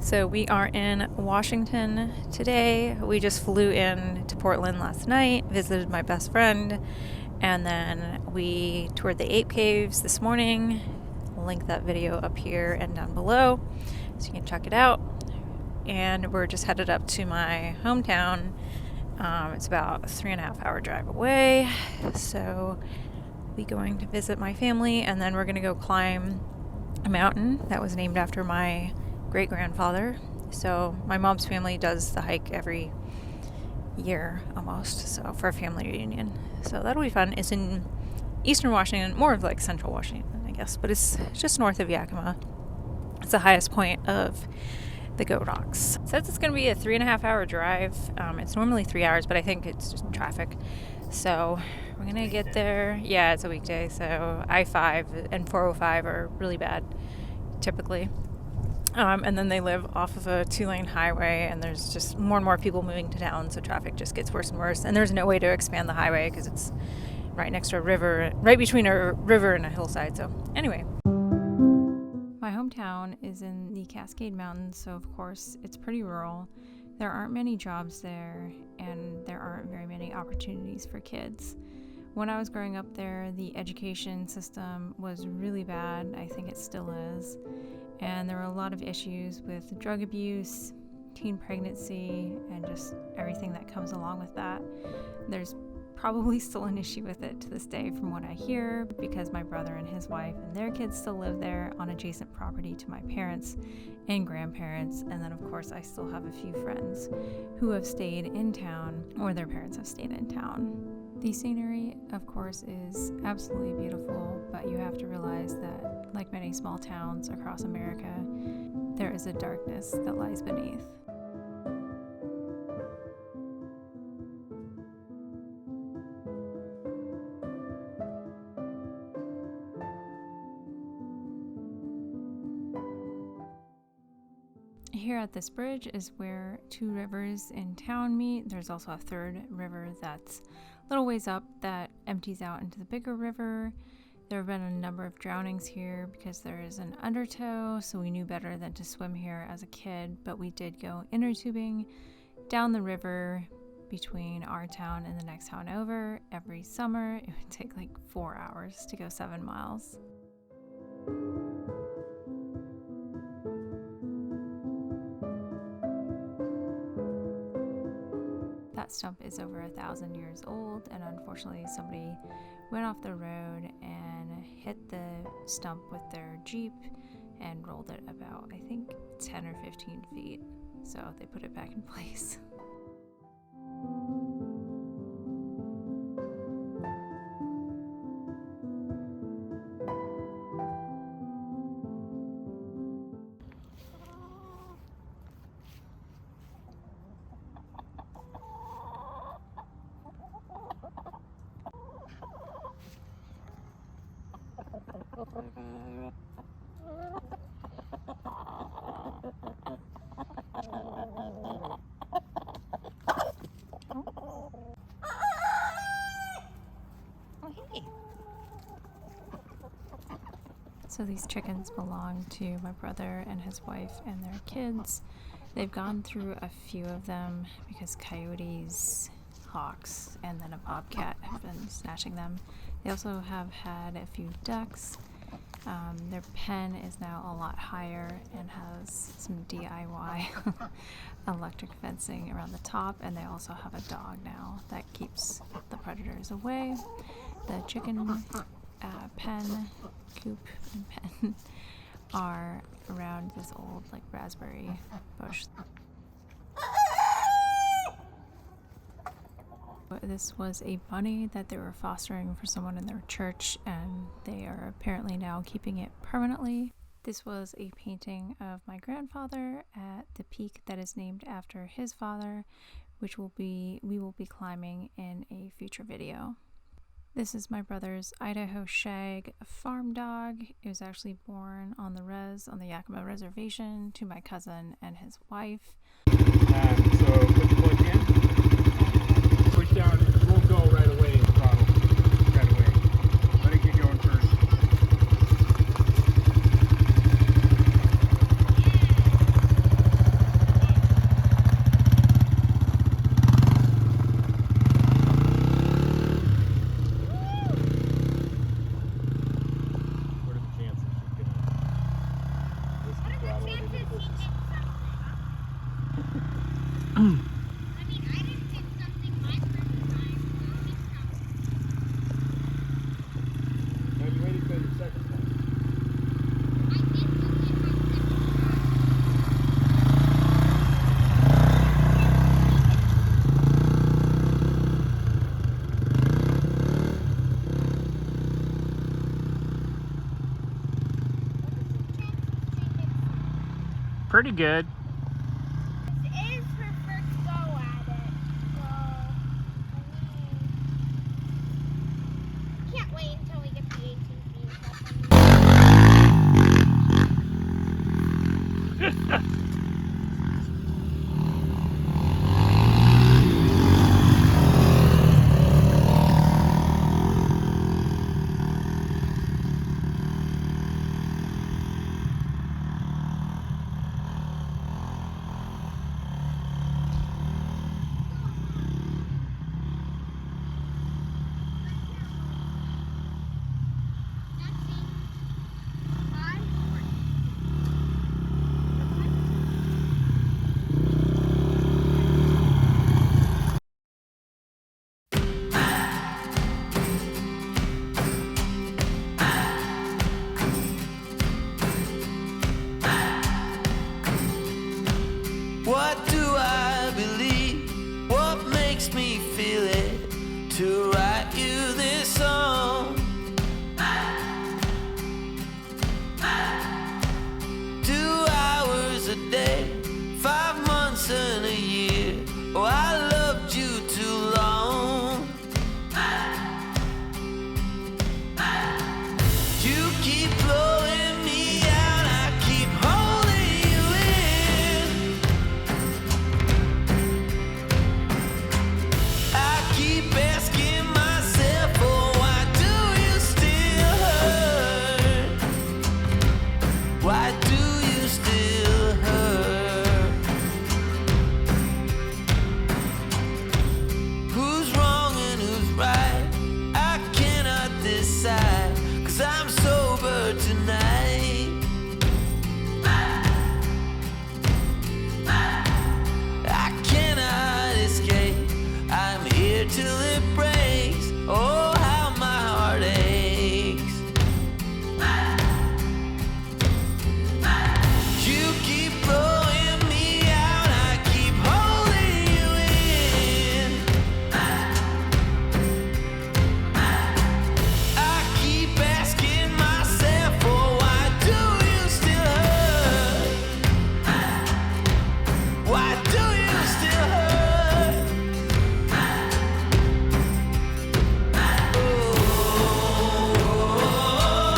So we are in Washington today. We just flew in to Portland last night, visited my best friend, and then we toured the Ape Caves this morning. I'll link that video up here and down below so you can check it out. And we're just headed up to my hometown. It's about a 3.5 hour drive away. So we're going to visit my family, and then we're going to go climb a mountain that was named after my great-grandfather. So my mom's family does the hike every year almost, so for a family reunion. So that'll be fun. It's in eastern Washington, more of like central Washington, I guess, but it's just north of Yakima. It's the highest point of the Goat Rocks. It says it's going to be a 3.5 hour drive. It's normally 3 hours, but I think it's just traffic. So we're going to get there. Yeah, it's a weekday, so I-5 and 405 are really bad typically. And then they live off of a 2-lane highway, and there's just more and more people moving to town, so traffic just gets worse and worse. And there's no way to expand the highway because it's right next to a river, right between a river and a hillside. So anyway, my hometown is in the Cascade Mountains, so of course it's pretty rural. There aren't many jobs there, and there aren't very many opportunities for kids. When I was growing up there, the education system was really bad. I think it still is. And there were a lot of issues with drug abuse, teen pregnancy, and just everything that comes along with that. There's probably still an issue with it to this day from what I hear, because my brother and his wife and their kids still live there on adjacent property to my parents and grandparents. And then of course I still have a few friends who have stayed in town, or their parents have stayed in town. The scenery, of course, is absolutely beautiful, but you have to realize that, like many small towns across America, there is a darkness that lies beneath. Here at this bridge is where two rivers in town meet. There's also a third river that's a little ways up that empties out into the bigger river. There have been a number of drownings here because there is an undertow, so we knew better than to swim here as a kid, but we did go inner tubing down the river between our town and the next town over every summer. It would take like 4 hours to go 7 miles. That stump is over 1,000 years old, and unfortunately somebody went off the road and hit the stump with their Jeep and rolled it about, I think, 10 or 15 feet. So they put it back in place. So these chickens belong to my brother and his wife and their kids. They've gone through a few of them because coyotes, hawks, and then a bobcat have been snatching them. They also have had a few ducks. Their pen is now a lot higher and has some DIY electric fencing around the top, and they also have a dog now that keeps the predators away. The chicken pen, coop, and pen are around this old like raspberry bush. This was a bunny that they were fostering for someone in their church, and they are apparently now keeping it permanently. This was a painting of my grandfather at the peak that is named after his father, which we will be climbing in a future video. This is my brother's Idaho Shag farm dog. It was actually born on the Yakima Reservation to my cousin and his wife. So put the plug in, push down, it won't go right away, throttle right away. Let it get going first. Are you ready for your second one? Pretty good. This is her first go at it, so I can't wait until we get the 18 feet up. What do